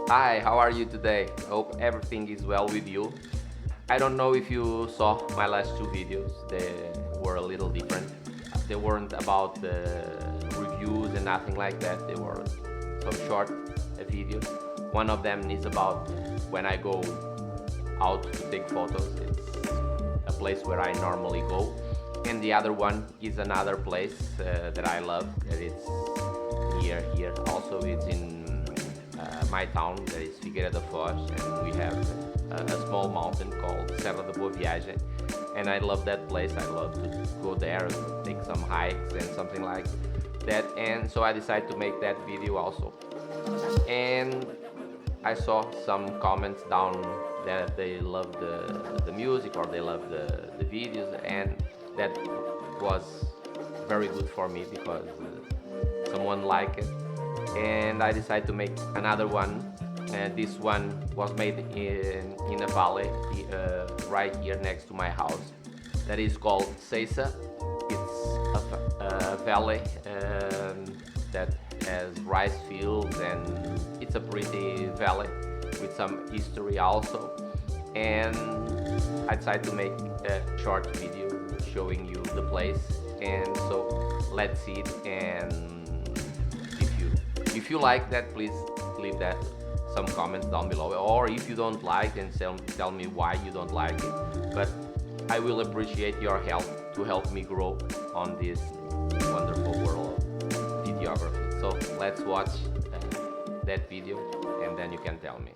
Hi, how are you today? Hope everything is well with you. I don't know if you saw my last two videos, they were a little different. They weren't about the reviews and nothing like that, they were some short videos. One of them is about when I go out to take photos, it's a place where I normally go. And the other one is another place that I love, that it's near here. Also, it's in my town, that is Figueira da Foz, and we have a small mountain called Serra da Boa Viagem, and I love that place. I love to go there, take some hikes and something like that, and so I decided to make that video also. And I saw some comments down that they love the music, or they love the videos, and that was very good for me because someone liked it. And I decided to make another one, and this one was made in a valley right here next to my house, that is called Seiça. It's a valley that has rice fields, and it's a pretty valley with some history also. And I decided to make a short video showing you the place, and so let's see it. And if you like that, please leave that some comments down below, or if you don't like, then tell me why you don't like it. But I will appreciate your help to help me grow on this wonderful world of videography. So let's watch that video, and then you can tell me.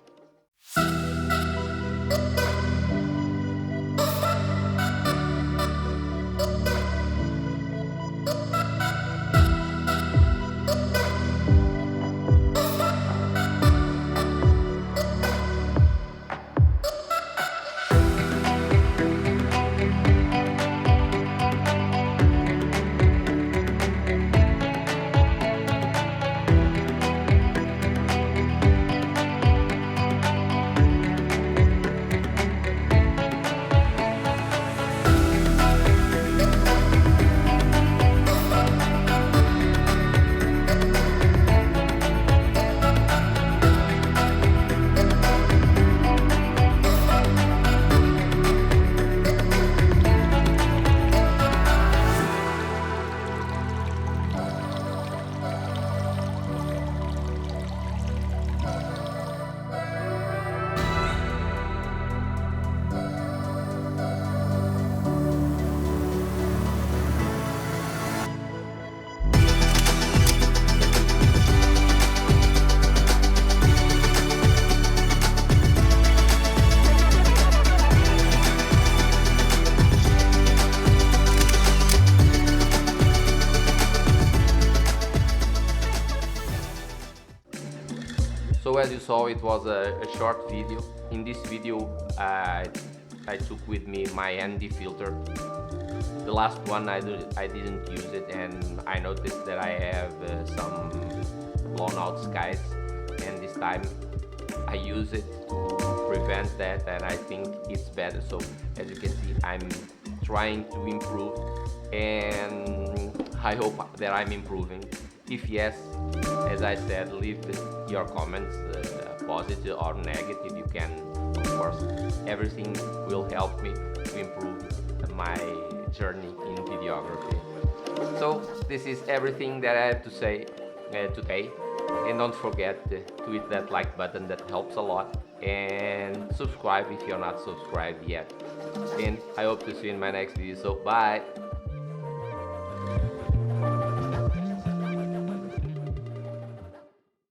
So as you saw, it was a short video. In this video I took with me my ND filter. The last one I didn't use it, and I noticed that I have some blown out skies, and this time I use it to prevent that, and I think it's better. So as you can see, I'm trying to improve, and I hope that I'm improving. If yes, as I said, leave your comments, positive or negative. You can, of course, everything will help me to improve my journey in videography. So this is everything that I have to say today, and don't forget to hit that like button, that helps a lot, and subscribe if you're not subscribed yet. And I hope to see you in my next video, so bye.